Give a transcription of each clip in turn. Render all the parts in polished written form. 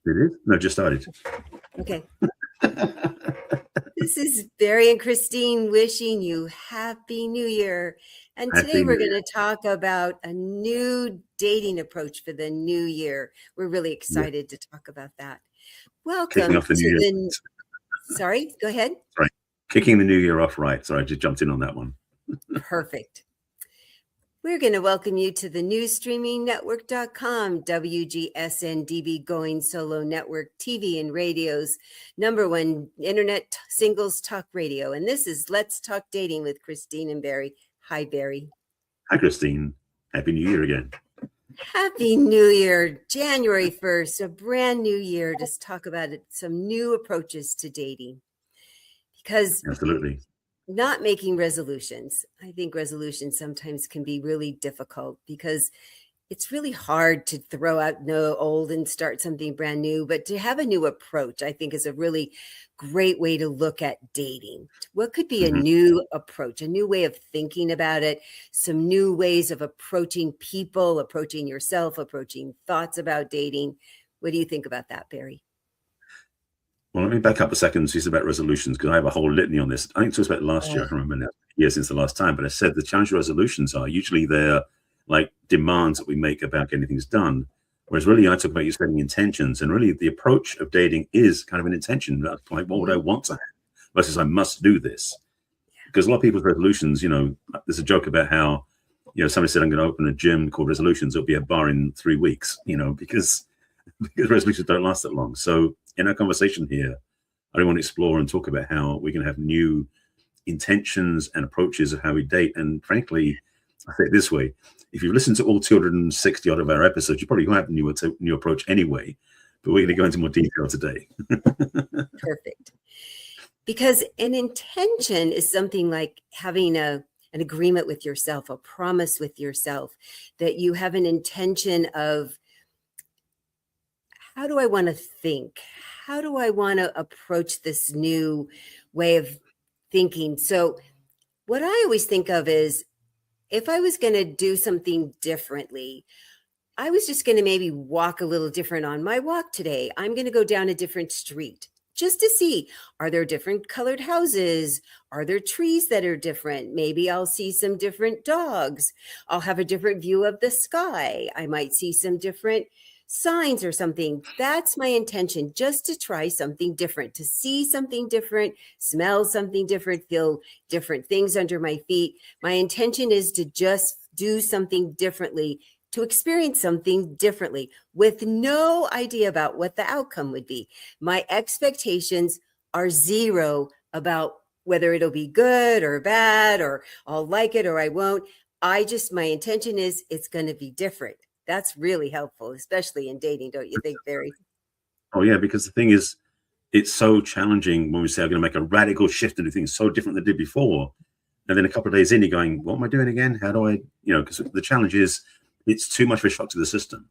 It is? No, just started. Okay. This is Barry and Christine wishing you Happy New Year. And today we're going to talk about a new dating approach for the new year. We're really excited to talk about that. Welcome to the... Sorry, go ahead. Sorry. Kicking the new year off right. Sorry, I just jumped in on that one. Perfect. We're going to welcome you to the newsstreamingnetwork.com, WGSN-DB Going Solo Network, TV and radio's #1 internet singles talk radio. And this is Let's Talk Dating with Christine and Barry. Hi, Barry. Hi, Christine. Happy New Year again. Happy New Year. January 1st, a brand new year to talk about some new approaches to dating. Because absolutely. Not making resolutions. I think resolutions sometimes can be really difficult because it's really hard to throw out the old and start something brand new. But to have a new approach, I think, is a really great way to look at dating. What could be a new approach, a new way of thinking about it, some new ways of approaching people, approaching yourself, approaching thoughts about dating? What do you think about that, Barry? Well, let me back up a second and see about resolutions, because I have a whole litany on this. I think it was about last year. I can't remember now, years since the last time, but I said the challenge resolutions are usually they're like demands that we make about getting things done. Whereas really I talk about you setting intentions, and really the approach of dating is kind of an intention. Like, what would I want to have versus I must do this? Because a lot of people's resolutions, there's a joke about how, somebody said, I'm going to open a gym called Resolutions. It'll be a bar in 3 weeks, because resolutions don't last that long. So in our conversation here, I really want to explore and talk about how we can have new intentions and approaches of how we date. And frankly, I say it this way: if you've listened to all 260 odd of our episodes, you probably have a new approach anyway. But we're going to go into more detail today. Perfect. Because an intention is something like having an agreement with yourself, a promise with yourself, that you have an intention of, how do I want to think? How do I want to approach this new way of thinking? So what I always think of is, if I was going to do something differently, I was just going to maybe walk a little different on my walk today. I'm going to go down a different street just to see, are there different colored houses? Are there trees that are different? Maybe I'll see some different dogs. I'll have a different view of the sky. I might see some different signs or something. That's my intention, just to try something different, to see something different, smell something different, feel different things under my feet. My intention is to just do something differently, to experience something differently with no idea about what the outcome would be. My expectations are zero about whether it'll be good or bad, or I'll like it or I won't. My intention is it's going to be different. That's really helpful, especially in dating, don't you think, Barry? Oh, yeah, because the thing is, it's so challenging when we say I'm going to make a radical shift and do things so different than I did before. And then a couple of days in, you're going, what am I doing again? How do I, because the challenge is it's too much of a shock to the system.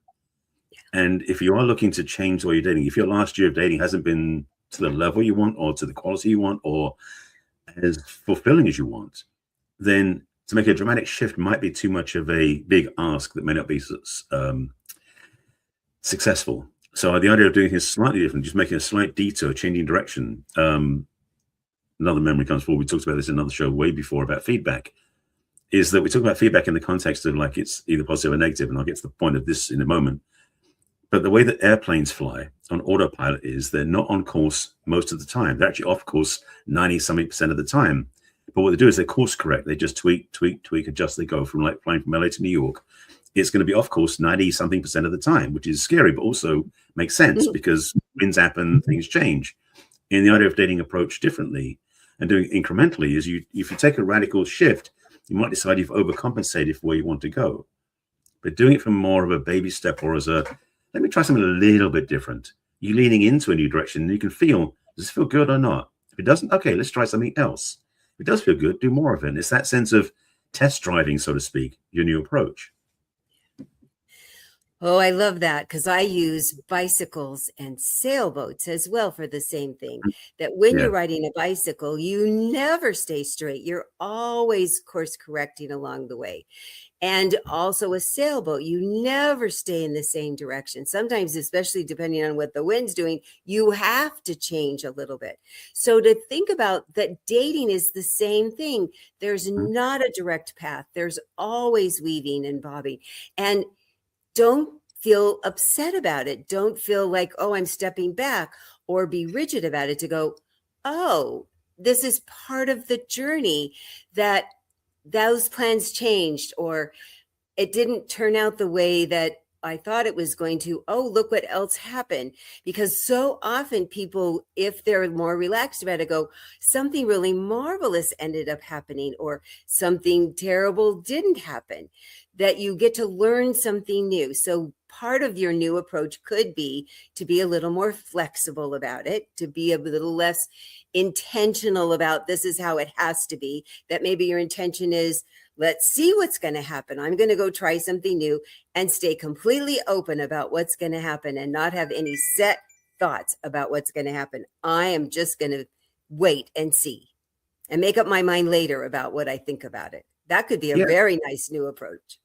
Yeah. And if you are looking to change the way you're dating, if your last year of dating hasn't been to the level you want or to the quality you want or as fulfilling as you want, then to make a dramatic shift might be too much of a big ask that may not be successful. So the idea of doing things slightly different, just making a slight detour, changing direction. Another memory comes forward. We talked about this in another show way before about feedback, is that we talk about feedback in the context of like it's either positive or negative. And I'll get to the point of this in a moment. But the way that airplanes fly on autopilot is they're not on course most of the time. They're actually off course 90-something% of the time. But what they do is they course correct. They just tweak, adjust. They go from like flying from LA to New York. It's going to be off course 90-something% of the time, which is scary, but also makes sense because winds happen, things change. And the idea of dating approach differently and doing incrementally is if you take a radical shift, you might decide you've overcompensated for where you want to go. But doing it from more of a baby step or as let me try something a little bit different. You're leaning into a new direction and you can feel, does it feel good or not? If it doesn't, okay, let's try something else. If it does feel good, do more of it. And it's that sense of test driving, so to speak, your new approach. Oh, I love that because I use bicycles and sailboats as well for the same thing. That when Yeah. you're riding a bicycle, you never stay straight. You're always course correcting along the way. And also a sailboat, you never stay in the same direction. Sometimes, especially depending on what the wind's doing, you have to change a little bit. So to think about that, dating is the same thing. There's not a direct path. There's always weaving and bobbing. And don't feel upset about it. Don't feel like, oh, I'm stepping back, or be rigid about it, to go, oh, this is part of the journey, that those plans changed, or it didn't turn out the way that I thought it was going to. Oh, look what else happened. Because so often people, if they're more relaxed about it, go, something really marvelous ended up happening, or something terrible didn't happen, that you get to learn something new. So part of your new approach could be to be a little more flexible about it, to be a little less intentional about this is how it has to be, that maybe your intention is, let's see what's going to happen. I'm going to go try something new, and stay completely open about what's going to happen, and not have any set thoughts about what's going to happen. I am just going to wait and see, and make up my mind later about what I think about it. That could be a Yeah. very nice new approach.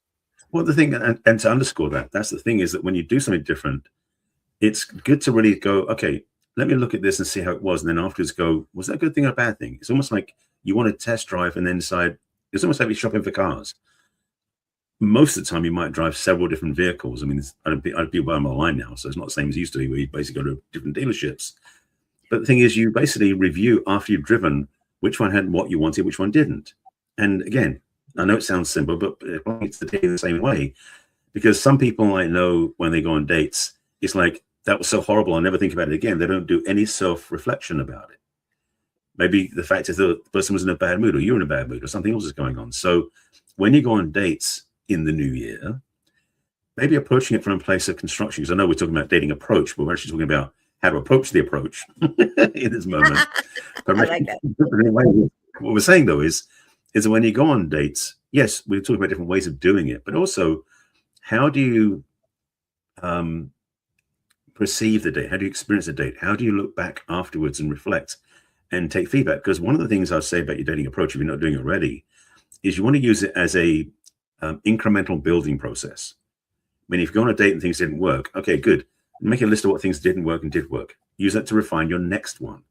Well, the thing, and to underscore that, that's the thing, is that when you do something different, it's good to really go, okay, let me look at this and see how it was. And then afterwards go, was that a good thing or a bad thing? It's almost like you want to test drive and then decide. It's almost like you're shopping for cars. Most of the time, you might drive several different vehicles. I mean, I'd be buying them online now, so it's not the same as it used to be, where you basically go to different dealerships. But the thing is, you basically review after you've driven which one had what you wanted, which one didn't. And again, I know it sounds simple, but it's the same way. Because some people I know, when they go on dates, it's like, that was so horrible, I'll never think about it again. They don't do any self-reflection about it. Maybe the fact is the person was in a bad mood, or you're in a bad mood, or something else is going on. So when you go on dates in the new year, maybe approaching it from a place of construction, because I know we're talking about dating approach, but we're actually talking about how to approach the approach in this moment. But I like that. What we're saying, though, is that when you go on dates, yes, we're talking about different ways of doing it, but also, how do you perceive the date? How do you experience the date? How do you look back afterwards and reflect and take feedback? Because one of the things I'll say about your dating approach, if you're not doing it already, is you want to use it as a incremental building process. I mean, if you go on a date and things didn't work, okay, good. Make a list of what things didn't work and did work. Use that to refine your next one.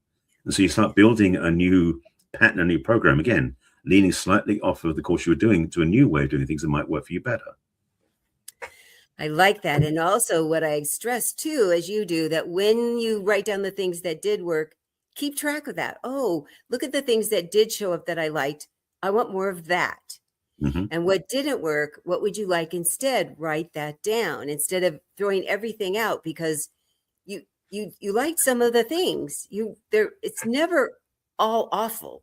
And so you start building a new pattern, a new program, again, leaning slightly off of the course you were doing to a new way of doing things that might work for you better. I like that. And also what I stress too, as you do, that when you write down the things that did work, keep track of that. Oh, look at the things that did show up that I liked. I want more of that. And what didn't work, what would you like instead? Write that down instead of throwing everything out because you liked some of the things. It's never all awful.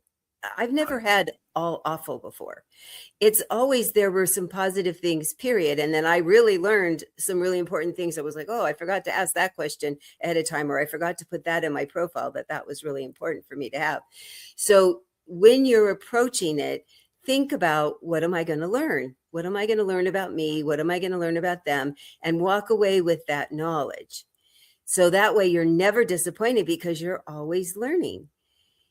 I've never had all awful before. It's always, there were some positive things, period. And then I really learned some really important things. I was like, oh, I forgot to ask that question ahead of time, or I forgot to put that in my profile, that was really important for me to have. So when you're approaching it, think about, what am I going to learn? What am I going to learn about me? What am I going to learn about them? And walk away with that knowledge. So that way you're never disappointed because you're always learning.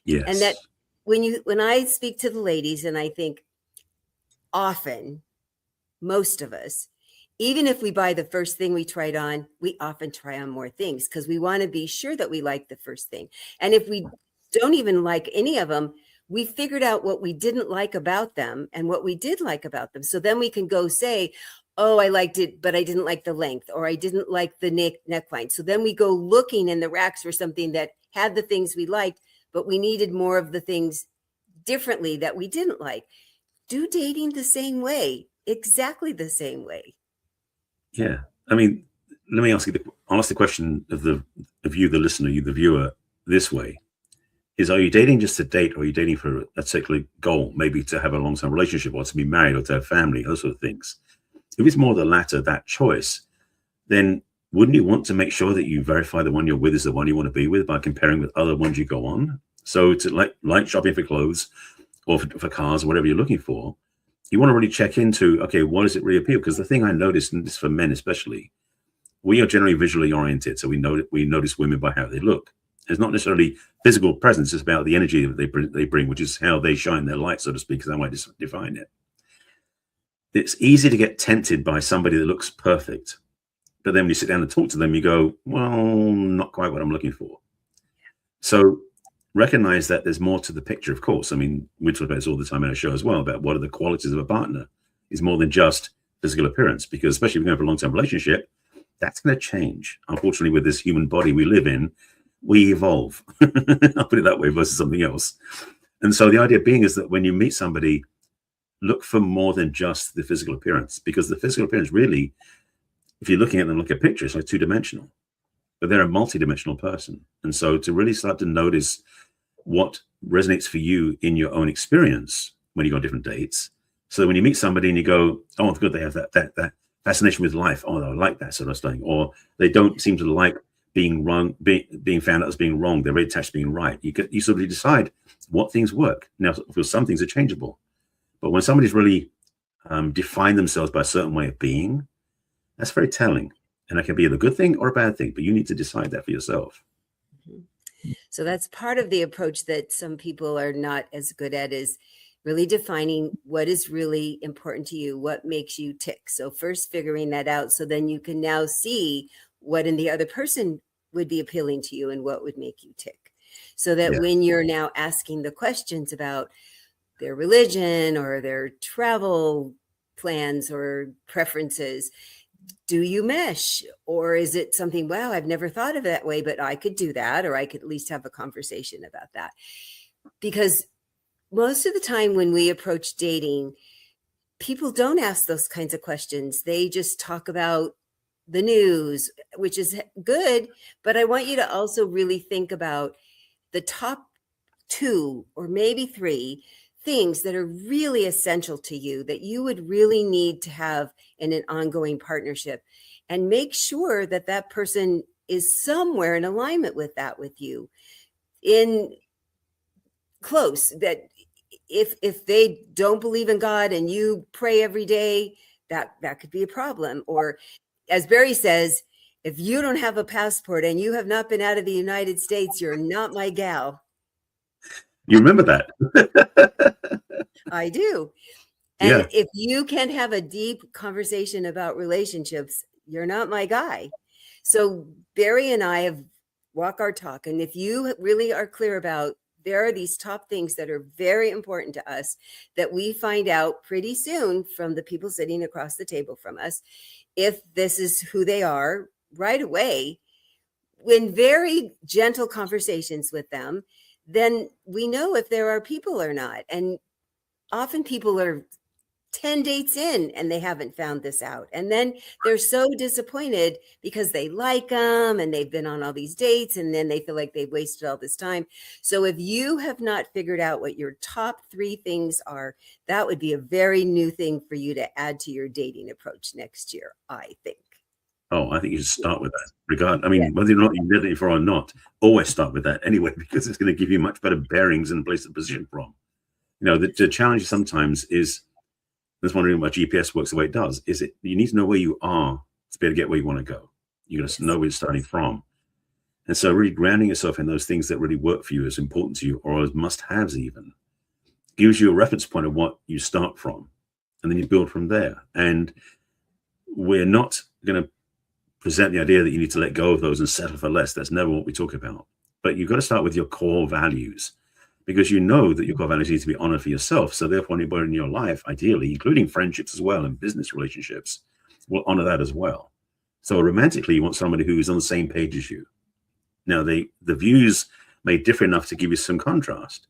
Yes. And that when I speak to the ladies, and I think often, most of us, even if we buy the first thing we tried on, we often try on more things because we want to be sure that we like the first thing. And if we don't even like any of them, we figured out what we didn't like about them and what we did like about them. So then we can go say, oh, I liked it, but I didn't like the length, or I didn't like the neckline. So then we go looking in the racks for something that had the things we liked, but we needed more of the things differently that we didn't like. Do dating the same way, exactly the same way. Yeah. I mean, let me ask the question of you, the listener, you, the viewer, this way. Are you dating just to date, or are you dating for a particular goal, maybe to have a long-term relationship, or to be married, or to have family, those sort of things? If it's more the latter, that choice, then wouldn't you want to make sure that you verify the one you're with is the one you want to be with by comparing with other ones you go on? So to like shopping for clothes or for cars or whatever you're looking for, you want to really check into, okay, what does it really appeal? Because the thing I noticed, and this for men especially, we are generally visually oriented. So we notice women by how they look. It's not necessarily physical presence. It's about the energy that they bring, which is how they shine their light, so to speak, is how I define it. It's easy to get tempted by somebody that looks perfect. But then when you sit down and talk to them, you go, well, not quite what I'm looking for. So recognize that there's more to the picture, of course. I mean, we talk about this all the time in our show as well, about what are the qualities of a partner. Is more than just physical appearance, because especially if you're going for a long-term relationship, that's going to change. Unfortunately, with this human body we live in, we evolve. I'll put it that way versus something else. And so the idea being is that when you meet somebody, look for more than just the physical appearance, because the physical appearance really, if you're looking at them like a picture, it's like two-dimensional, but they're a multi-dimensional person. And so to really start to notice what resonates for you in your own experience when you go on different dates. So when you meet somebody and you go, oh, it's good, they have that fascination with life. Oh, I like that sort of thing. Or they don't seem to like being wrong, being found out as being wrong. They're very attached to being right. You sort of decide what things work. Now, for some things are changeable. But when somebody's really defined themselves by a certain way of being, that's very telling. And that can be either a good thing or a bad thing, but you need to decide that for yourself. So that's part of the approach that some people are not as good at, is really defining what is really important to you, what makes you tick. So first figuring that out, so then you can now see what in the other person would be appealing to you and what would make you tick. So that when you're now asking the questions about their religion or their travel plans or preferences, do you mesh? Or is it something, wow, I've never thought of it that way, but I could do that, or I could at least have a conversation about that? Because most of the time when we approach dating, people don't ask those kinds of questions. They just talk about the news, which is good, but I want you to also really think about the top 2 or maybe 3 things that are really essential to you that you would really need to have in an ongoing partnership, and make sure that that person is somewhere in alignment with that with you, in close, that if they don't believe in God and you pray every day, that could be a problem. Or as Barry says, if you don't have a passport and you have not been out of the United States, you're not my gal. You remember that? I do. And if you can have a deep conversation about relationships, you're not my guy. So Barry and I have walked our talk. And if you really are clear about, there are these top things that are very important to us that we find out pretty soon from the people sitting across the table from us, if this is who they are right away, in very gentle conversations with them, then we know if there are people or not. And often people are 10 dates in and they haven't found this out. And then they're so disappointed because they like them and they've been on all these dates, and then they feel like they've wasted all this time. So if you have not figured out what your top 3 things are, that would be a very new thing for you to add to your dating approach next year, I think. Oh, I think you should start with that. Whether or not you did it before or not, always start with that anyway, because it's going to give you much better bearings and place to position from. You know, the challenge sometimes is, that's wondering why GPS works the way it does, is you need to know where you are to be able to get where you want to go. You're going to know where you're starting from. And so really grounding yourself in those things that really work for you, as important to you, or as must-haves even, gives you a reference point of what you start from. And then you build from there. And we're not going to present the idea that you need to let go of those and settle for less. That's never what we talk about. But you've got to start with your core values, because you know that your core values need to be honored for yourself. So therefore, anybody in your life, ideally, including friendships as well and business relationships, will honor that as well. So romantically, you want somebody who is on the same page as you. Now, the views may differ enough to give you some contrast,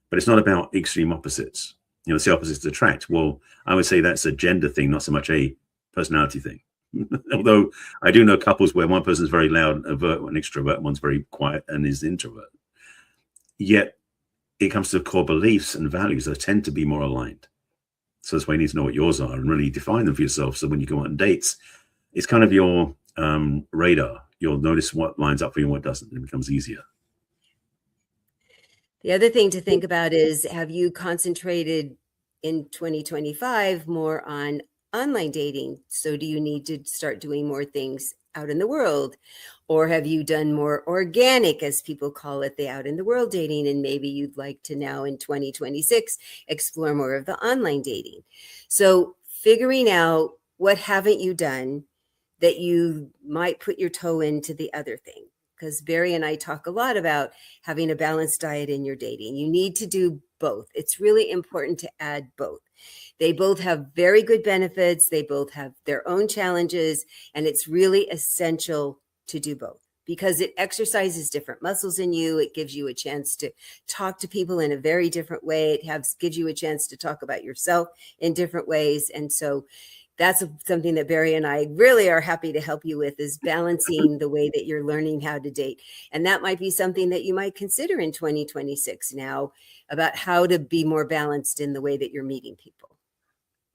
but it's not about extreme opposites. You know, it's the opposites attract. Well, I would say that's a gender thing, not so much a personality thing. Although I do know couples where one person is very loud and avert, one extrovert, and one's very quiet and is introvert. Yet it comes to core beliefs and values that tend to be more aligned. So that's why you need to know what yours are and really define them for yourself. So when you go on dates, it's kind of your radar. You'll notice what lines up for you and what doesn't. It becomes easier. The other thing to think about is, have you concentrated in 2025 more on online dating? So do you need to start doing more things out in the world? Or have you done more organic, as people call it, the out in the world dating? And maybe you'd like to now in 2026 explore more of the online dating. So figuring out what haven't you done that you might put your toe into the other thing. Because Barry and I talk a lot about having a balanced diet in your dating. You need to do both. It's really important to add both. They both have very good benefits. They both have their own challenges. And it's really essential to do both because it exercises different muscles in you. It gives you a chance to talk to people in a very different way. It gives you a chance to talk about yourself in different ways. And so that's something that Barry and I really are happy to help you with, is balancing the way that you're learning how to date. And that might be something that you might consider in 2026 now, about how to be more balanced in the way that you're meeting people.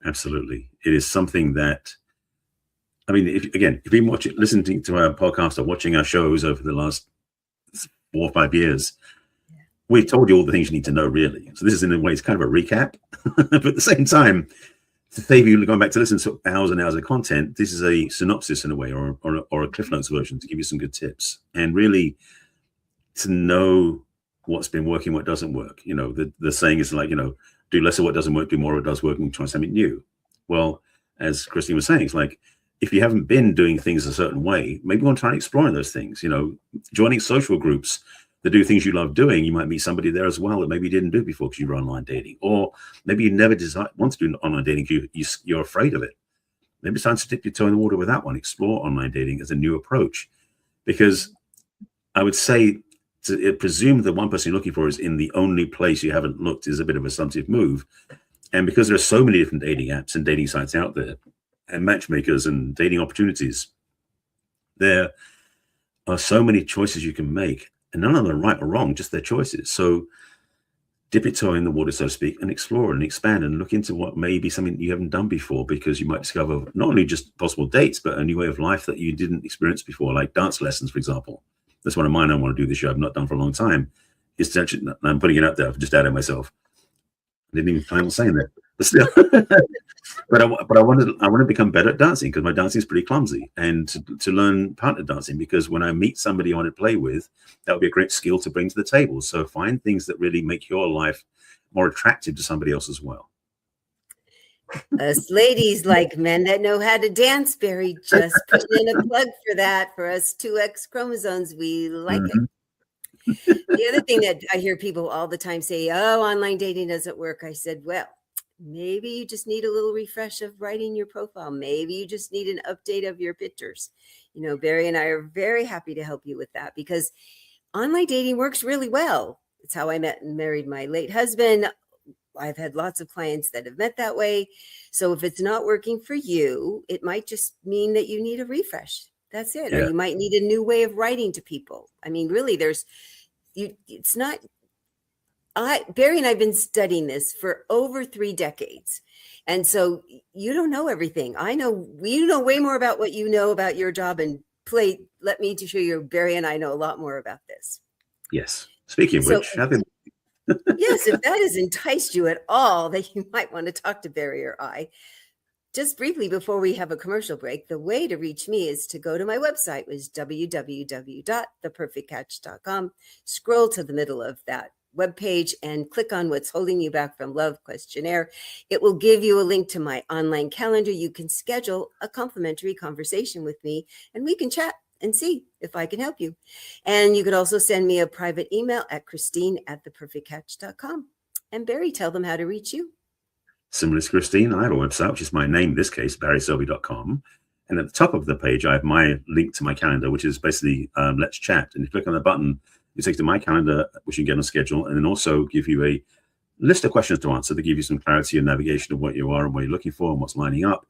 Absolutely. It is something that, I mean, if you've been listening to our podcast or watching our shows over the last 4 or 5 years, we've told you all the things you need to know, really. So this is, in a way, it's kind of a recap, but at the same time, to save you going back to listen to hours and hours of content, this is a synopsis in a way, or a Cliff Notes version to give you some good tips and really to know what's been working, what doesn't work. You know, the saying is like, do less of what doesn't work, do more of what does work, and try something new. Well, as Christine was saying, it's like, if you haven't been doing things a certain way, maybe you want to try exploring those things, joining social groups that do things you love doing. You might meet somebody there as well that maybe you didn't do before because you were online dating, or maybe you never want to do online dating because you're afraid of it. Maybe it's time to dip your toe in the water with that one. Explore online dating as a new approach, because I would say to presume the one person you're looking for is in the only place you haven't looked is a bit of an assumptive move. And because there are so many different dating apps and dating sites out there and matchmakers and dating opportunities, there are so many choices you can make. And none of them are right or wrong, just their choices. So dip your toe in the water, so to speak, and explore and expand and look into what may be something you haven't done before, because you might discover not only just possible dates, but a new way of life that you didn't experience before, like dance lessons, for example. That's one of mine I want to do this year. I've not done for a long time. It's actually, I'm putting it out there. I've just added myself. I didn't even plan on saying that. But still. But I want to become better at dancing, because my dancing is pretty clumsy, and to learn partner dancing, because when I meet somebody I want to play with, that would be a great skill to bring to the table. So find things that really make your life more attractive to somebody else as well. Us ladies like men that know how to dance, Barry. Just putting in a plug for that. For us 2X chromosomes, we like it. The other thing that I hear people all the time say, oh, online dating doesn't work. I said, well, maybe you just need a little refresh of writing your profile. Maybe you just need an update of your pictures. Barry and I are very happy to help you with that, because online dating works really well. It's how I met and married my late husband. I've had lots of clients that have met that way. So if it's not working for you, it might just mean that you need a refresh. That's it. Yeah. Or you might need a new way of writing to people. I mean, really, it's not. Barry and I have been studying this for over 3 decades. And so you don't know everything. I know you know way more about what you know about your job, and let me to show you, Barry and I know a lot more about this. Yes. Speaking of which, yes, if that has enticed you at all, that you might want to talk to Barry or I. Just briefly before we have a commercial break, the way to reach me is to go to my website, which is www.theperfectcatch.com. Scroll to the middle of that webpage and click on What's Holding You Back from Love questionnaire. It will give you a link to my online calendar. You can schedule a complimentary conversation with me, and we can chat and see if I can help you. And you could also send me a private email at Christine@theperfectcatch.com. And Barry, tell them how to reach you. Similar to Christine, I have a website, which is my name in this case, barryselby.com. And at the top of the page, I have my link to my calendar, which is basically Let's Chat. And if you click on the button, you take to my calendar, which you can get on schedule, and then also give you a list of questions to answer to give you some clarity and navigation of what you are and what you're looking for and what's lining up.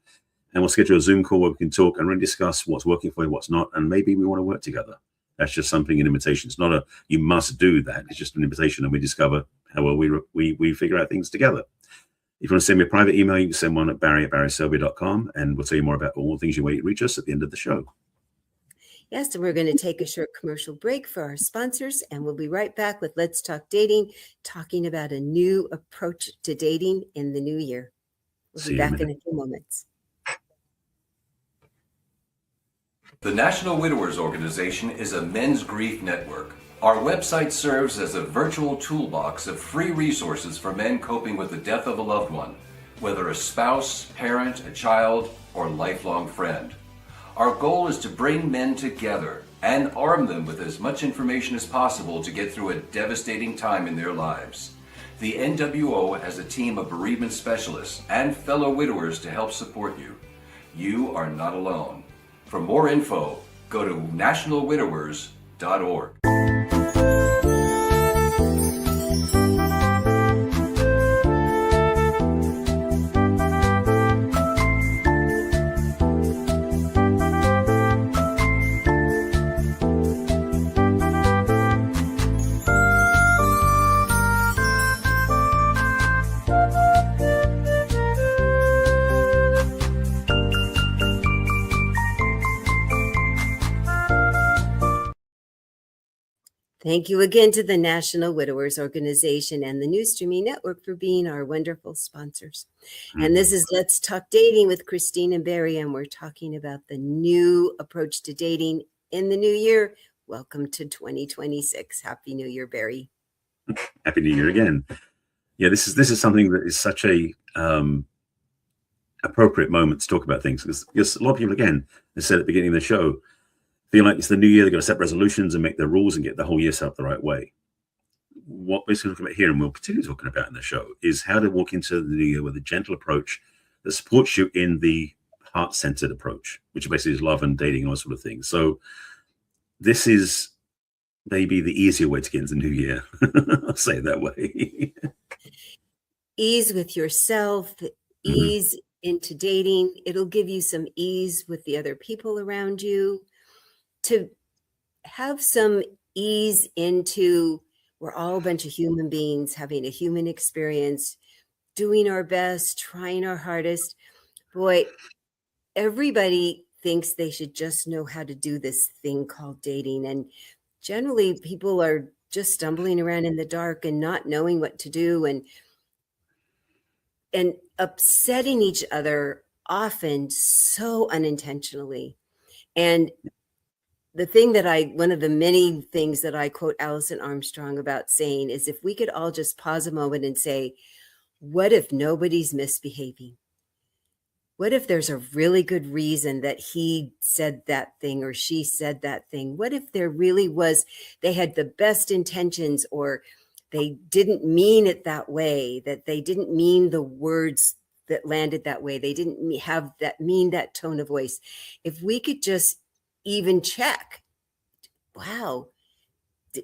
And we'll schedule a Zoom call where we can talk and really discuss what's working for you, what's not, and maybe we want to work together. That's just something, an invitation. It's not a you must do that. It's just an invitation, and we discover how well we figure out things together. If you want to send me a private email, you can send one at barry@barryselby.com, and we'll tell you more about all the things you wait to reach us at the end of the show. Yes, and we're going to take a short commercial break for our sponsors, and we'll be right back with Let's Talk Dating, talking about a new approach to dating in the new year. We'll be back in a few moments. The National Widowers Organization is a men's grief network. Our website serves as a virtual toolbox of free resources for men coping with the death of a loved one, whether a spouse, parent, a child, or lifelong friend. Our goal is to bring men together and arm them with as much information as possible to get through a devastating time in their lives. The NWO has a team of bereavement specialists and fellow widowers to help support you. You are not alone. For more info, go to nationalwidowers.org. Thank you again to the National Widowers Organization and the New Streaming Network for being our wonderful sponsors. And this is Let's Talk Dating with Christine and Barry, and we're talking about the new approach to dating in the new year. Welcome to 2026. Happy New Year, Barry. Happy New Year again. Yeah, this is something that is such a appropriate moment to talk about things, because a lot of people, again, as I said at the beginning of the show, feel like it's the new year, they're going to set resolutions and make their rules and get the whole year set up the right way. What we're talking about here, and we'll continue talking about in the show, is how to walk into the new year with a gentle approach that supports you in the heart-centered approach, which basically is love and dating and all sort of things. So this is maybe the easier way to get into the new year. I'll say it that way. Ease with yourself, ease into dating. It'll give you some ease with the other people around you. To have some ease into, we're all a bunch of human beings having a human experience, doing our best, trying our hardest. Boy, everybody thinks they should just know how to do this thing called dating. And generally people are just stumbling around in the dark and not knowing what to do and upsetting each other, often so unintentionally. And one of the many things that I quote Alison Armstrong about saying is, if we could all just pause a moment and say, what if nobody's misbehaving? What if there's a really good reason that he said that thing or she said that thing? What if there really was, they had the best intentions, or they didn't mean it that way, that they didn't mean the words that landed that way, they didn't mean that tone of voice. If we could just even check, wow,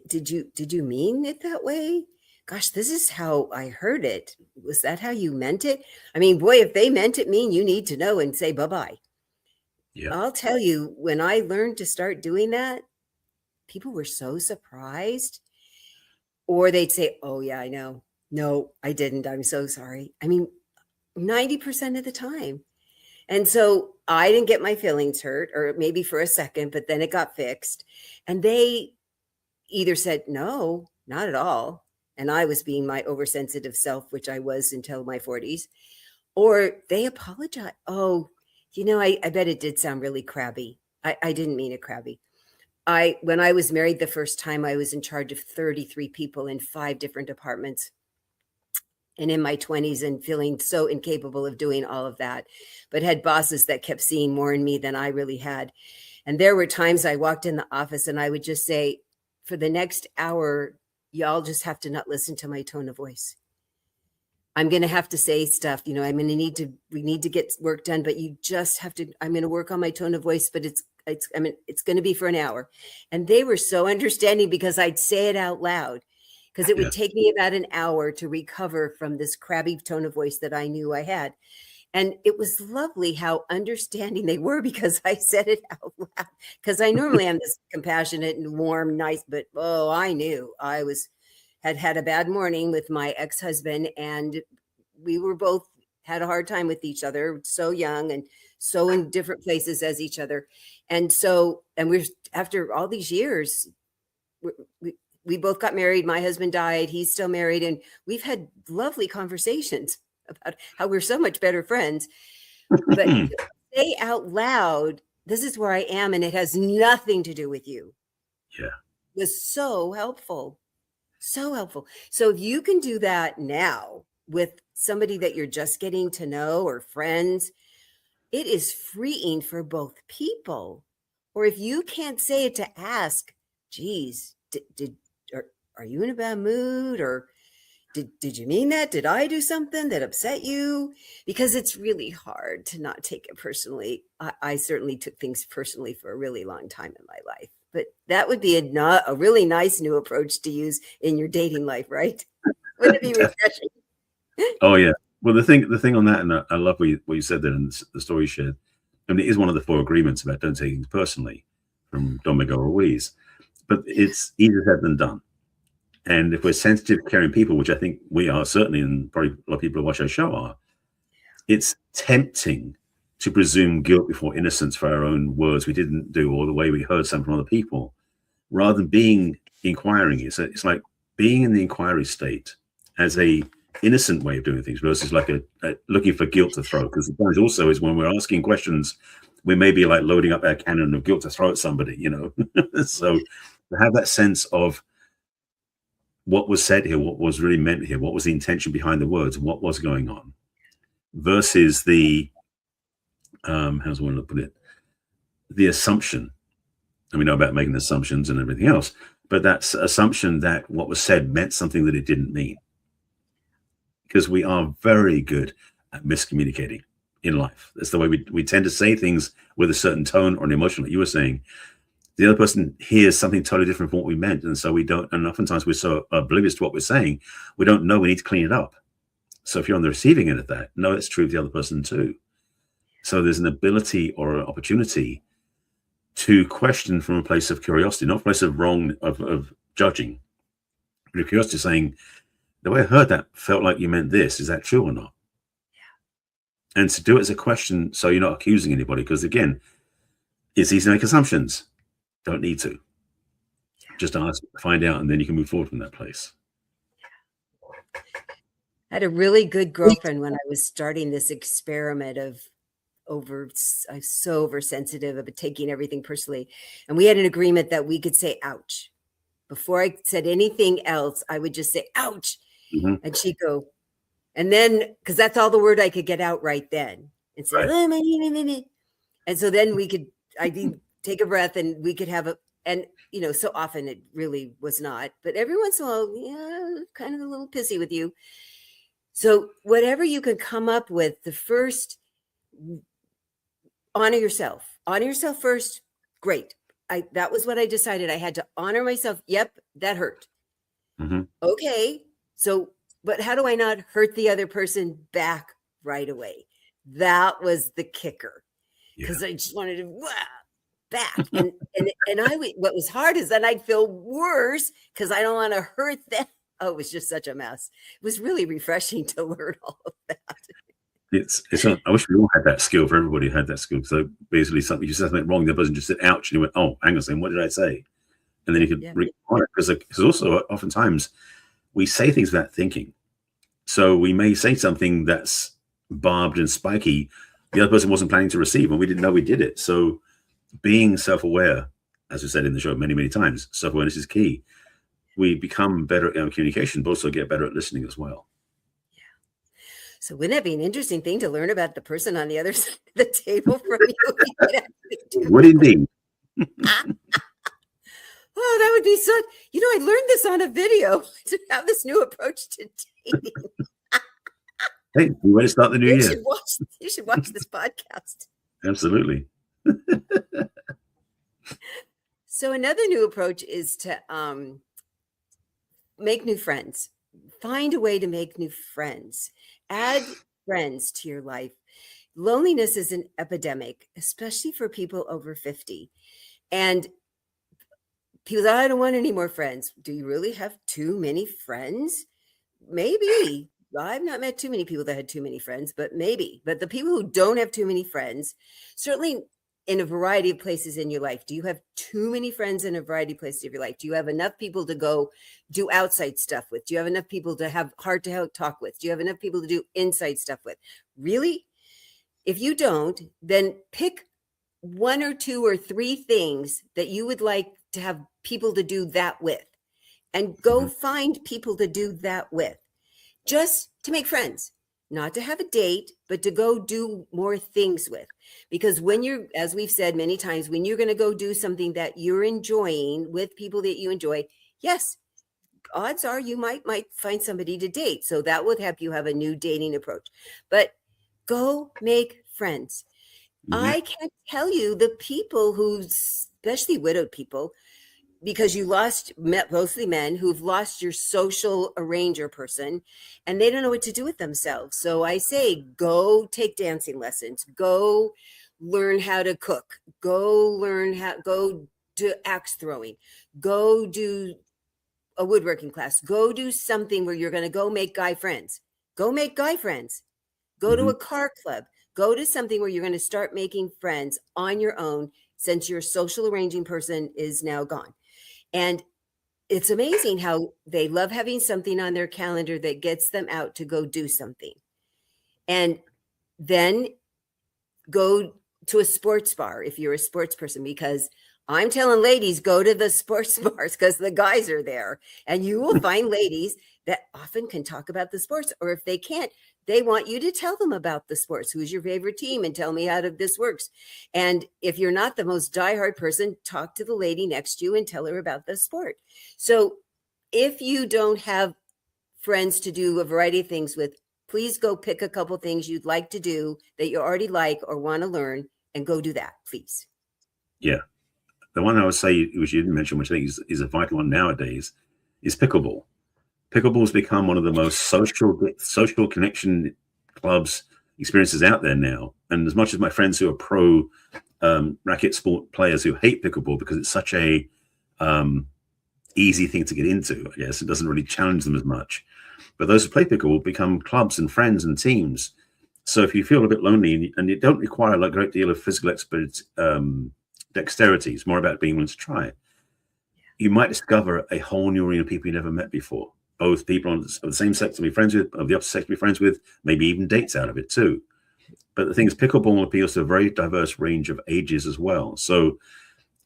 did you mean it that way? Gosh, this is how I heard it. Was that how you meant it? I mean, boy, if they meant it mean, you need to know and say bye-bye. Yeah. I'll tell you, when I learned to start doing that, people were so surprised. Or they'd say, oh yeah, I know. No, I didn't. I'm so sorry. I mean, 90% of the time. And so I didn't get my feelings hurt, or maybe for a second, but then it got fixed. And they either said, no, not at all. And I was being my oversensitive self, which I was until my 40s, or they apologized. Oh, I bet it did sound really crabby. I didn't mean it crabby. When I was married the first time, I was in charge of 33 people in 5 different departments. And in my 20s, and feeling so incapable of doing all of that, but had bosses that kept seeing more in me than I really had. And there were times I walked in the office and I would just say, for the next hour, y'all just have to not listen to my tone of voice. I'm going to have to say stuff, we need to get work done, but you just have to, I'm going to work on my tone of voice, but it's going to be for an hour. And they were so understanding, because I'd say it out loud. Because it would take me about an hour to recover from this crabby tone of voice that I knew I had. And it was lovely how understanding they were, because I said it out loud. Because I normally am this compassionate and warm, nice, but I knew I had a bad morning with my ex-husband, and we were both had a hard time with each other, so young and so in different places as each other. And we're, after all these years, we both got married. My husband died. He's still married. And we've had lovely conversations about how we're so much better friends. But to say out loud, this is where I am, and it has nothing to do with you. Yeah. It was so helpful. So helpful. So if you can do that now with somebody that you're just getting to know or friends, it is freeing for both people. Or if you can't say it, to ask, geez, are you in a bad mood? Or did you mean that? Did I do something that upset you? Because it's really hard to not take it personally. I certainly took things personally for a really long time in my life. But that would be a really nice new approach to use in your dating life, right? Wouldn't it be refreshing? Oh yeah. Well, the thing on that, and I love what you said there, and the story you shared. I mean, it is one of the 4 agreements about don't take things personally from Don Miguel Ruiz, but it's easier said than done. And if we're sensitive, caring people, which I think we are certainly, and probably a lot of people who watch our show are, it's tempting to presume guilt before innocence for our own words we didn't do, or the way we heard something from other people, rather than being inquiring. It's like being in the inquiry state as a innocent way of doing things versus like a looking for guilt to throw. Because the point also is when we're asking questions, we may be like loading up our cannon of guilt to throw at somebody, So to have that sense of what was said here, what was really meant here, what was the intention behind the words, what was going on, versus the how's one to put it, the assumption. And we know about making assumptions and everything else, but that's assumption that what was said meant something that it didn't mean. Because we are very good at miscommunicating in life. That's the way we tend to say things with a certain tone or an emotion, like you were saying. The other person hears something totally different from what we meant. And so we don't, and oftentimes we're so oblivious to what we're saying, we don't know we need to clean it up. So if you're on the receiving end of that, no, it's true of the other person too. So there's an ability or an opportunity to question from a place of curiosity, not a place of wrong, of judging. But curiosity, saying, the way I heard that felt like you meant this. Is that true or not? Yeah. And to do it as a question, so you're not accusing anybody, because again, it's easy to make assumptions. Don't need to. Yeah. Just ask, find out, and then you can move forward from that place. I had a really good girlfriend when I was starting this experiment of I'm so oversensitive about taking everything personally. And we had an agreement that we could say, ouch. Before I said anything else, I would just say, ouch. Mm-hmm. And she'd go, and then, because that's all the word I could get out right then. And say, right. And so then I'd take a breath, and we could have so often it really was not, but every once in a while, kind of a little pissy with you. So whatever you can come up with, the first, honor yourself first. Great. That was what I decided. I had to honor myself. Yep. That hurt. Mm-hmm. Okay. So, but how do I not hurt the other person back right away? That was the kicker. Because I just wanted to back. And what was hard is then I'd feel worse because I don't want to hurt them. Oh, it was just such a mess. It was really refreshing to learn all of that. I wish we all had that skill. For everybody who had that skill. So basically, you said something wrong, the person just said ouch, and you went, oh, hang on a second, what did I say? And then you could record it, because also oftentimes we say things without thinking. So we may say something that's barbed and spiky the other person wasn't planning to receive, and we didn't know we did it. So being self-aware, as we said in the show many, many times, self-awareness is key. We become better at communication, but also get better at listening as well. So wouldn't that be an interesting thing to learn about the person on the other side of the table from you? Would indeed. Oh, that would be so. I learned this on a video to have this new approach to dating. Hey, we want to start the new year. You should watch this podcast. Absolutely. So another new approach is to make new friends. Find a way to make new friends. Add friends to your life. Loneliness is an epidemic, especially for people over 50. And people say, I don't want any more friends. Do you really have too many friends? Maybe. I've not met too many people that had too many friends, but maybe. But the people who don't have too many friends, certainly in a variety of places in your life. Do you have too many friends in a variety of places of your life? Do you have enough people to go do outside stuff with? Do you have enough people to have heart to talk with? Do you have enough people to do inside stuff with? Really? If you don't, then pick one or two or three things that you would like to have people to do that with, and go find people to do that with, just to make friends, not to have a date, but to go do more things with. Because when you're, as we've said many times, when you're going to go do something that you're enjoying with people that you enjoy, yes, odds are you might find somebody to date. So that would help you have a new dating approach. But go make friends. I can't tell you the people who, especially widowed people, because you met mostly men who've lost your social arranger person, and they don't know what to do with themselves. So I say, go take dancing lessons, go learn how to cook, go to axe throwing, go do a woodworking class, go do something where you're going to go make guy friends, go to a car club, go to something where you're going to start making friends on your own, since your social arranging person is now gone. And it's amazing how they love having something on their calendar that gets them out to go do something. And then go to a sports bar if you're a sports person, because I'm telling ladies, go to the sports bars because the guys are there, and you will find ladies that often can talk about the sports, or if they can't, they want you to tell them about the sports. Who's your favorite team? And tell me how this works. And if you're not the most diehard person, talk to the lady next to you and tell her about the sport. So if you don't have friends to do a variety of things with, please go pick a couple things you'd like to do that you already like or want to learn, and go do that, please. Yeah. The one I would say, which you didn't mention, which I think is a vital one nowadays, is pickleball. Pickleball has become one of the most social connection clubs experiences out there now. And as much as my friends who are pro racket sport players who hate pickleball because it's such a easy thing to get into, I guess it doesn't really challenge them as much. But those who play pickleball become clubs and friends and teams. So if you feel a bit lonely and you don't require a great deal of physical dexterity, it's more about being willing to try it, you might discover a whole new arena of people you never met before. Both people of the same sex to be friends with, of the opposite sex to be friends with, maybe even dates out of it too. But the thing is, pickleball appeals to a very diverse range of ages as well. So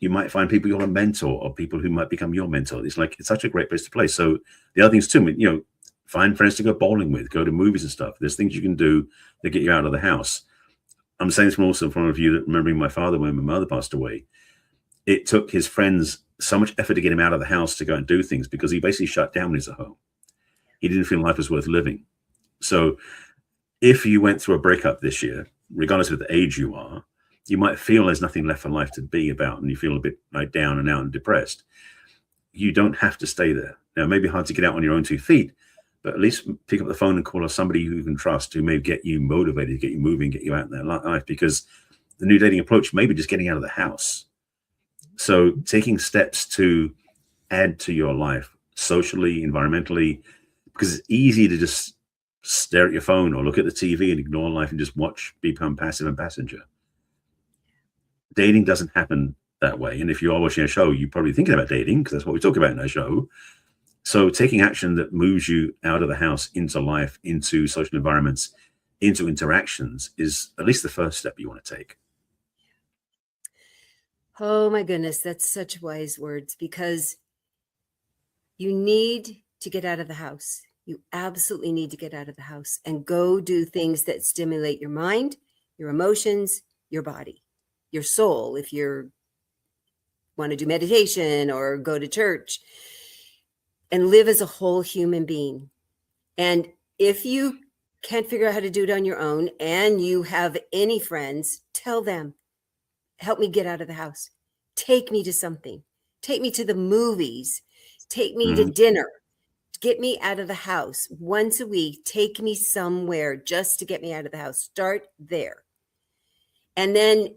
you might find people you're a mentor, or people who might become your mentor. It's such a great place to play. So the other things too, find friends to go bowling with, go to movies and stuff. There's things you can do that get you out of the house. I'm saying this also from one of you that remembering my father when my mother passed away. It took his friends so much effort to get him out of the house to go and do things, because he basically shut down when he was at home. He didn't feel life was worth living. So if you went through a breakup this year, regardless of the age you are, you might feel there's nothing left for life to be about, and you feel a bit down and out and depressed. You don't have to stay there. Now, it may be hard to get out on your own 2 feet, but at least pick up the phone and call us somebody who you can trust, who may get you motivated, get you moving, get you out in their life, because the new dating approach may be just getting out of the house. So taking steps to add to your life socially, environmentally, because it's easy to just stare at your phone or look at the TV and ignore life and just become passive and passenger. Dating doesn't happen that way. And if you are watching a show, you're probably thinking about dating, because that's what we talk about in our show. So taking action that moves you out of the house, into life, into social environments, into interactions is at least the first step you want to take. Oh my goodness, that's such wise words, because you need to get out of the house. You absolutely need to get out of the house and go do things that stimulate your mind, your emotions, your body, your soul. If you want to do meditation or go to church, and live as a whole human being. And if you can't figure out how to do it on your own, and you have any friends, tell them, help me get out of the house. Take me to something. Take me to the movies. Take me to dinner. Get me out of the house once a week. Take me somewhere just to get me out of the house. Start there. And then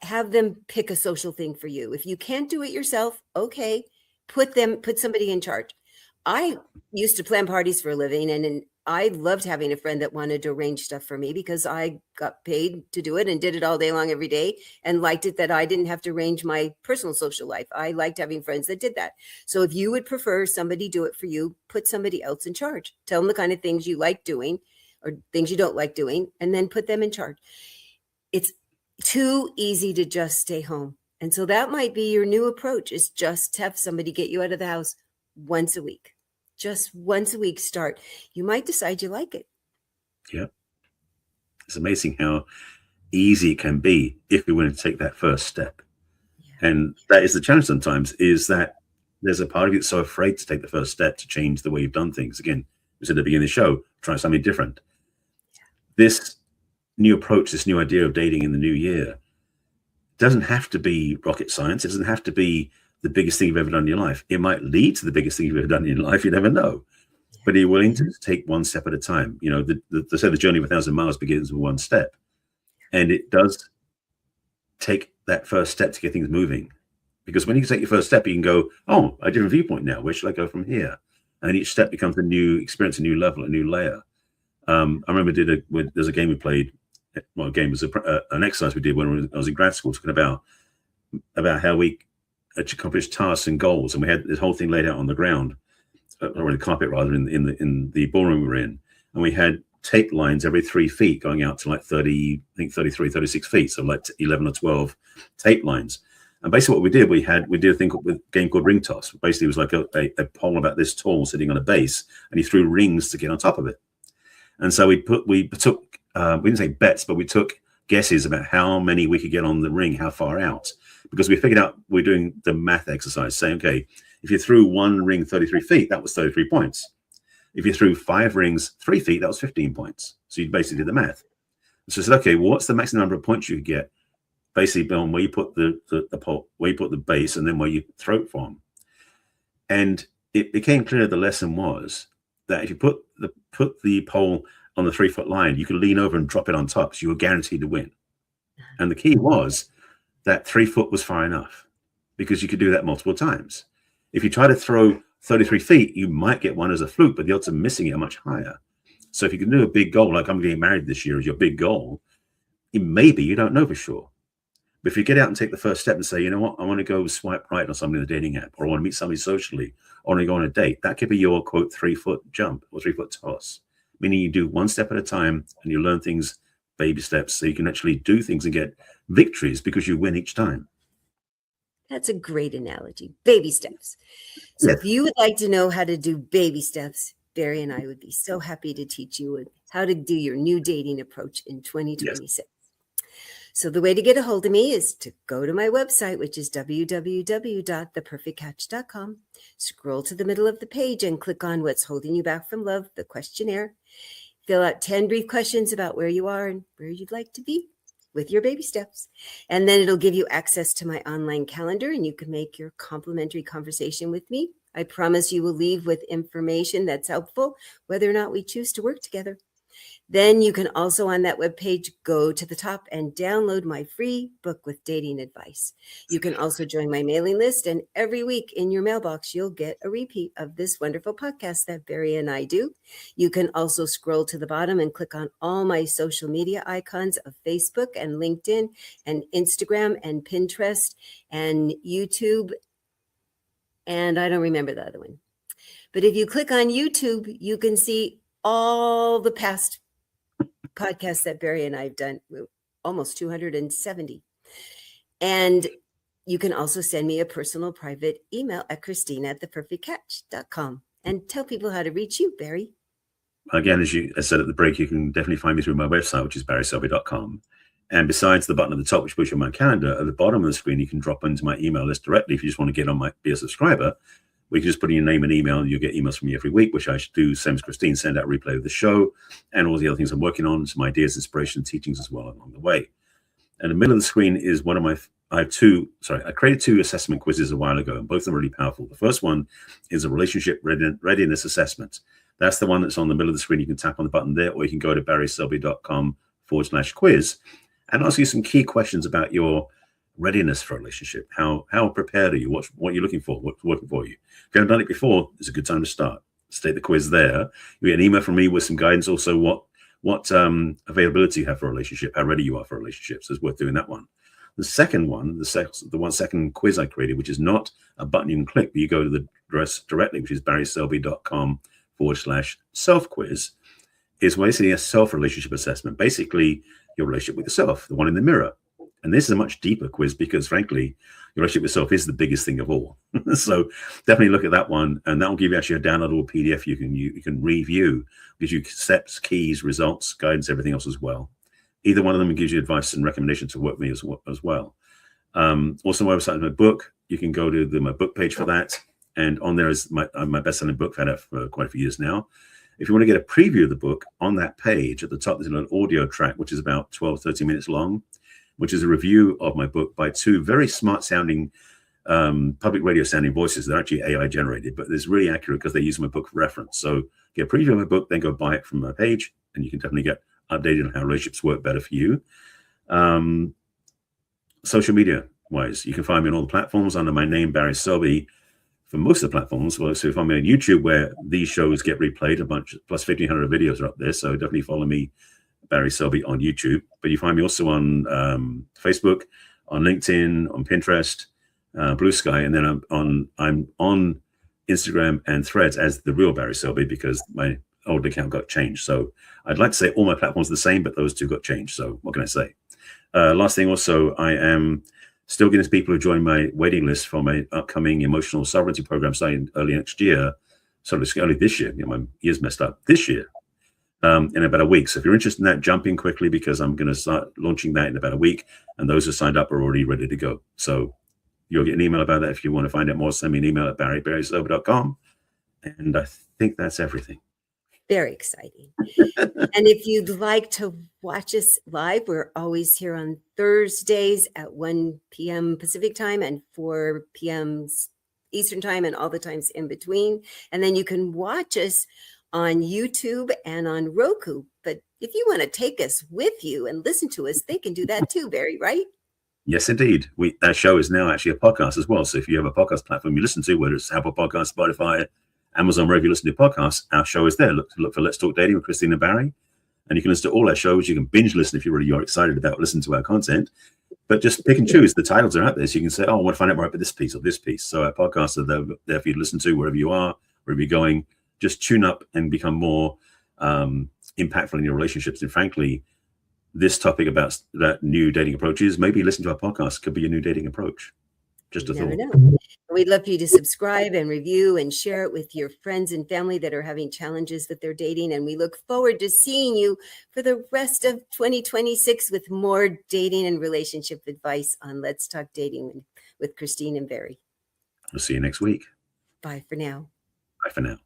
have them pick a social thing for you. If you can't do it yourself, okay, put somebody in charge. I used to plan parties for a living, and I loved having a friend that wanted to arrange stuff for me, because I got paid to do it and did it all day long every day, and liked it that I didn't have to arrange my personal social life. I liked having friends that did that. So if you would prefer somebody do it for you, put somebody else in charge. Tell them the kind of things you like doing or things you don't like doing, and then put them in charge. It's too easy to just stay home. And so that might be your new approach, is just have somebody get you out of the house once a week. Just once a week start. You might decide you like it. Yeah. It's amazing how easy it can be if we want to take that first step. Yeah. And that is the challenge sometimes, is that there's a part of you that's so afraid to take the first step to change the way you've done things. Again, we said at the beginning of the show, try something different. Yeah. This new approach, this new idea of dating in the new year, doesn't have to be rocket science. It doesn't have to be the biggest thing you've ever done in your life. It might lead to the biggest thing you've ever done in your life. You never know. Yeah. But you're willing to take one step at a time. You know, they say the journey of 1,000 miles begins with one step. And it does take that first step to get things moving. Because when you take your first step, you can go, oh, a different viewpoint now. Where should I go from here? And each step becomes a new experience, a new level, a new layer. I remember there's a game we played. Well, a game was an exercise we did when I was in grad school, talking about how we accomplish tasks and goals. And we had this whole thing laid out on the ground, or the carpet rather, in the ballroom we were in. And we had tape lines every 3 feet going out to like 30, I think 33, 36 feet. So like 11 or 12 tape lines. And basically what we did, we did a thing with a game called ring toss. Basically it was like a pole about this tall sitting on a base, and he threw rings to get on top of it. And so we took, we didn't say bets, but we took guesses about how many we could get on the ring, how far out, because we figured out we're doing the math exercise saying, okay, if you threw one ring 33 feet, that was 33 points. If you threw 5 rings 3 feet, that was 15 points. So you basically did the math. So I said, okay, well, what's the maximum number of points you could get basically on where you put the pole, where you put the base, and then where you throw it from. And it became clear the lesson was that if you put the pole on the 3 foot line, you could lean over and drop it on top, so you were guaranteed to win. And the key was that 3 foot was far enough, because you could do that multiple times. If you try to throw 33 feet, you might get one as a fluke, but the odds of missing it are much higher. So if you can do a big goal, like I'm getting married this year as your big goal, maybe you don't know for sure. But if you get out and take the first step and say, you know what, I want to go swipe right on somebody in the dating app, or I want to meet somebody socially, or I want to go on a date, that could be your, quote, 3 foot jump or 3 foot toss. Meaning you do one step at a time and you learn things, baby steps, so you can actually do things and get victories because you win each time. That's a great analogy. Baby steps. So if you would like to know how to do baby steps, Barry and I would be so happy to teach you how to do your new dating approach in 2026. Yes. So the way to get a hold of me is to go to my website, which is www.theperfectcatch.com. Scroll to the middle of the page and click on What's Holding You Back from Love, the questionnaire. Fill out 10 brief questions about where you are and where you'd like to be with your baby steps. And then it'll give you access to my online calendar, and you can make your complimentary conversation with me. I promise you will leave with information that's helpful, whether or not we choose to work together. Then you can also on that webpage go to the top and download my free book with dating advice. You can also join my mailing list, and every week in your mailbox, you'll get a repeat of this wonderful podcast that Barry and I do. You can also scroll to the bottom and click on all my social media icons of Facebook and LinkedIn and Instagram and Pinterest and YouTube. And I don't remember the other one. But if you click on YouTube, you can see all the past podcasts that Barry and I have done, almost 270. And you can also send me a personal private email at Christina@theperfectcatch.com and tell people how to reach you, Barry. Again, as I said at the break, you can definitely find me through my website, which is barryselby.com. And besides the button at the top, which puts you on my calendar, at the bottom of the screen, you can drop into my email list directly if you just want to get on be a subscriber. We can just put in your name and email, and you'll get emails from me every week, which I should do, same as Christine, send out a replay of the show and all the other things I'm working on, some ideas, inspiration, teachings as well along the way. And the middle of the screen is one of my, I created 2 assessment quizzes a while ago, and both of them are really powerful. The first one is a relationship readiness assessment. That's the one that's on the middle of the screen. You can tap on the button there, or you can go to barryselby.com/quiz and ask you some key questions about your readiness for a relationship. How prepared are you? What you're looking for? What's working for you? If you haven't done it before, it's a good time to start. Take the quiz there. You get an email from me with some guidance. Also, what availability you have for a relationship, how ready you are for a relationship. So it's worth doing that one. The second one, the second quiz I created, which is not a button you can click, but you go to the address directly, which is barryselby.com/self-quiz, is basically a self-relationship assessment. Basically, your relationship with yourself, the one in the mirror. And this is a much deeper quiz because, frankly, your relationship with self is the biggest thing of all. So definitely look at that one, and that will give you actually a downloadable PDF you can review. Gives you steps, keys, results, guidance, everything else as well. Either one of them gives you advice and recommendations to work with me as well. Also, my website, my book, you can go to my book page for that. And on there is my best-selling book. I've had it for quite a few years now. If you want to get a preview of the book, on that page at the top, there's an audio track, which is about 12, 13 minutes long, which is a review of my book by two very smart-sounding, public radio-sounding voices. They're actually AI-generated, but it's really accurate because they use my book for reference. So get a preview of my book, then go buy it from my page, and you can definitely get updated on how relationships work better for you. Social media-wise, you can find me on all the platforms under my name, Barry Selby. For most of the platforms, well, so if I'm on YouTube, where these shows get replayed, a bunch plus 1,500 videos are up there. So definitely follow me, Barry Selby, on YouTube. But you find me also on Facebook, on LinkedIn, on Pinterest, Blue Sky, and then I'm on Instagram and Threads as the real Barry Selby because my old account got changed. So I'd like to say all my platforms are the same, but those two got changed. So what can I say? Last thing also, I am still getting people who join my waiting list for my upcoming emotional sovereignty program starting early next year. So it's early this year. My year's messed up. This year, in about a week. So if you're interested in that, jump in quickly because I'm going to start launching that in about a week. And those who signed up are already ready to go. So you'll get an email about that. If you want to find out more, send me an email at barryselby.com. And I think that's everything. Very exciting. And if you'd like to watch us live, we're always here on Thursdays at 1 p.m. Pacific time and 4 p.m. Eastern time and all the times in between. And then you can watch us on YouTube and on Roku. But if you want to take us with you and listen to us, they can do that too, Barry, right? Yes, indeed. That show is now actually a podcast as well. So if you have a podcast platform you listen to, whether it's Apple Podcasts, Spotify, Amazon, wherever you listen to podcasts, our show is there. Look for Let's Talk Dating with Christine and Barry. And you can listen to all our shows. You can binge listen if you're excited about listening to our content. But just pick and choose. The titles are out there. So you can say, oh, I want to find out more about this piece or this piece. So our podcasts are there for you to listen to wherever you are, wherever you're going. Just tune up and become more impactful in your relationships. And frankly, this topic about that new dating approaches, maybe listen to our podcast could be a new dating approach. Just a thought. We'd love for you to subscribe and review and share it with your friends and family that are having challenges with their dating. And we look forward to seeing you for the rest of 2026 with more dating and relationship advice on Let's Talk Dating with Christine and Barry. We'll see you next week. Bye for now. Bye for now.